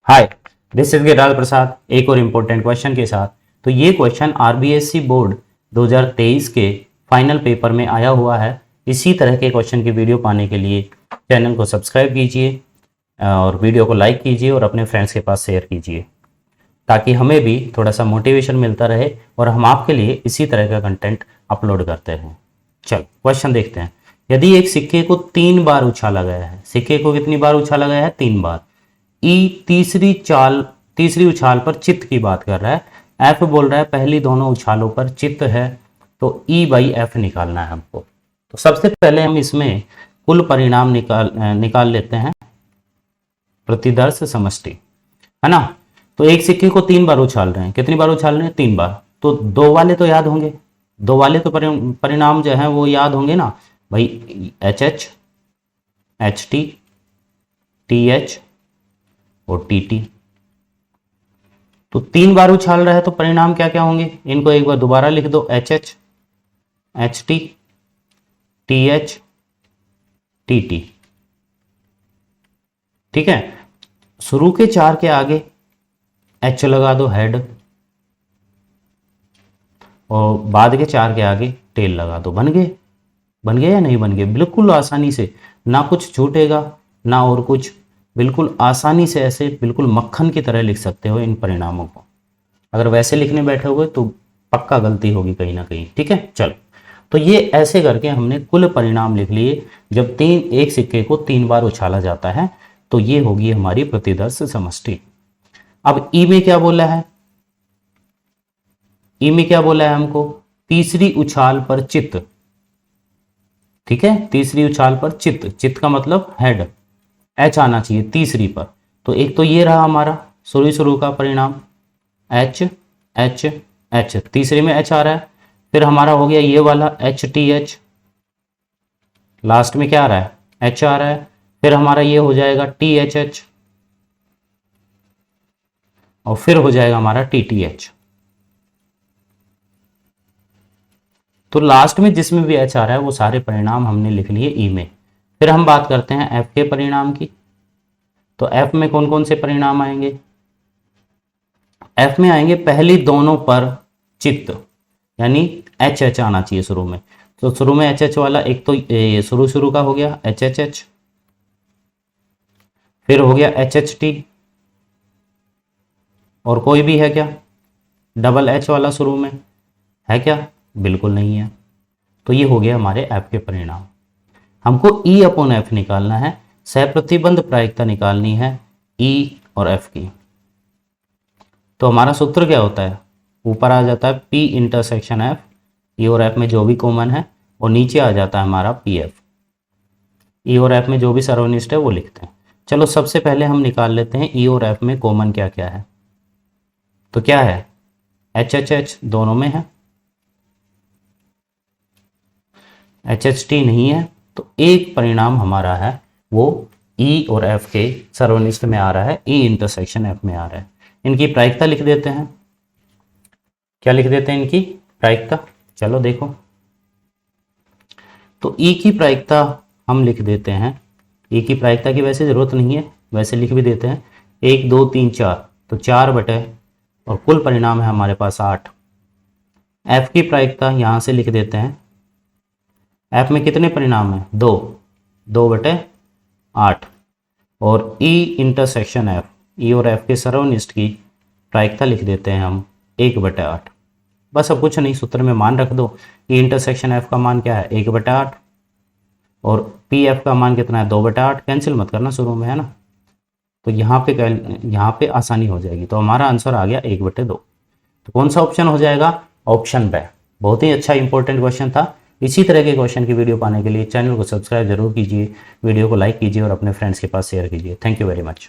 Hi, this is Giriraj प्रसाद एक और important question के साथ। तो ये क्वेश्चन आरबीएससी बोर्ड 2023 के फाइनल पेपर में आया हुआ है। इसी तरह के क्वेश्चन की वीडियो पाने के लिए चैनल को सब्सक्राइब कीजिए और वीडियो को लाइक कीजिए और अपने फ्रेंड्स के पास शेयर कीजिए, ताकि हमें भी थोड़ा सा मोटिवेशन मिलता रहे और हम आपके लिए इसी तरह का कंटेंट अपलोड करते रहें। चल क्वेश्चन देखते हैं। यदि एक सिक्के को 3 बार उछाला गया है, सिक्के को कितनी बार उछाला गया है? 3 बार। ई तीसरी उछाल पर चित्त की बात कर रहा है। एफ बोल रहा है पहली दोनों उछालों पर चित्त है, तो ई बाई एफ निकालना है हमको। तो सबसे पहले हम इसमें कुल परिणाम निकाल लेते हैं, प्रतिदर्श समष्टि, है ना। तो एक सिक्के को 3 बार उछाल रहे हैं, कितनी बार उछाल रहे हैं? 3 बार। तो दो वाले तो याद होंगे, दो वाले तो परिणाम जो है वो याद होंगे ना भाई, H H, H T, T H और टी टी। तो 3 बार उछाल रहा है तो परिणाम क्या क्या होंगे? इनको एक बार दोबारा लिख दो, H H, H T, T H, T T. ठीक है। शुरू के 4 के आगे एच लगा दो, हेड, और बाद के 4 के आगे टेल लगा दो। बन गए? बन गए या नहीं बन गए? बिल्कुल आसानी से, ना कुछ छूटेगा ना और कुछ, बिल्कुल आसानी से ऐसे बिल्कुल मक्खन की तरह लिख सकते हो इन परिणामों को। अगर वैसे लिखने बैठे हुए तो पक्का गलती होगी कहीं ना कहीं। ठीक है, चलो। तो ये ऐसे करके हमने कुल परिणाम लिख लिए। जब एक सिक्के को 3 बार उछाला जाता है तो ये होगी हमारी प्रतिदर्श समष्टि। अब ई में क्या बोला है? ई में क्या बोला है हमको? तीसरी उछाल पर चित्त। ठीक है, तीसरी उछाल पर चित्त, चित्त का मतलब हेड, एच आना चाहिए तीसरी पर। तो एक तो ये रहा हमारा शुरू का परिणाम, एच एच एच, तीसरे में एच आ रहा है। फिर हमारा हो गया ये वाला एच टी एच, लास्ट में क्या आ रहा है? एच आ रहा है। फिर हमारा ये हो जाएगा टी एच एच, और फिर हो जाएगा हमारा टी टी एच। तो लास्ट में जिसमें भी एच आ रहा है वो सारे परिणाम हमने लिख लिए ई में। फिर हम बात करते हैं एफ के परिणाम की। तो एफ में कौन कौन से परिणाम आएंगे? एफ में आएंगे पहली दोनों पर चित्त, यानी एच एच आना चाहिए शुरू में। तो शुरू में एच एच वाला एक तो शुरू का हो गया एच एच एच, फिर हो गया एच एच टी, और कोई भी है क्या डबल एच वाला शुरू में? है क्या? बिल्कुल नहीं है। तो ये हो गया हमारे एफ के परिणाम। हमको ई अपॉन एफ निकालना है, सहप्रतिबंध प्रायिकता निकालनी है ई और एफ की। तो हमारा सूत्र क्या होता है? ऊपर आ जाता है पी इंटरसेक्शन एफ, ई और एफ में जो भी कॉमन है, और नीचे आ जाता है हमारा पी एफ। ई और एफ में जो भी सर्वनिष्ठ है वो लिखते हैं। चलो सबसे पहले हम निकाल लेते हैं ई और एफ में कॉमन क्या क्या है। तो क्या है? एच एच एच दोनों में है, एच एच टी नहीं है। तो एक परिणाम हमारा है वो ई और एफ के सर्वनिष्ठ में आ रहा है, ई इंटरसेक्शन एफ में आ रहा है। इनकी प्रायिकता लिख देते हैं। क्या लिख देते हैं इनकी प्रायिकता? चलो देखो। तो ई की प्रायिकता हम लिख देते हैं। ई की प्रायिकता की वैसे जरूरत नहीं है, वैसे लिख भी देते हैं। 1 2 3 4, तो 4 बटे, और कुल परिणाम है हमारे पास 8। एफ की प्रायिकता यहां से लिख देते हैं। एफ में कितने परिणाम है? 2, 2 बटे 8। और ई इंटरसेक्शन एफ, ई और एफ के सर्वनिष्ठ की प्रायिकता लिख देते हैं हम 1 बटे 8। बस अब कुछ नहीं, सूत्र में मान रख दो। ई इंटरसेक्शन एफ का मान क्या है? 1 बटे 8, और पी एफ का मान कितना है? 2 बटे 8। कैंसिल मत करना शुरू में, है ना। तो यहाँ पे आसानी हो जाएगी। तो हमारा आंसर आ गया 1 बटे 2। तो कौन सा ऑप्शन हो जाएगा? Option B. बहुत ही अच्छा इंपॉर्टेंट क्वेश्चन था। इसी तरह के क्वेश्चन की वीडियो पाने के लिए चैनल को सब्सक्राइब जरूर कीजिए, वीडियो को लाइक कीजिए और अपने फ्रेंड्स के पास शेयर कीजिए। Thank you very much.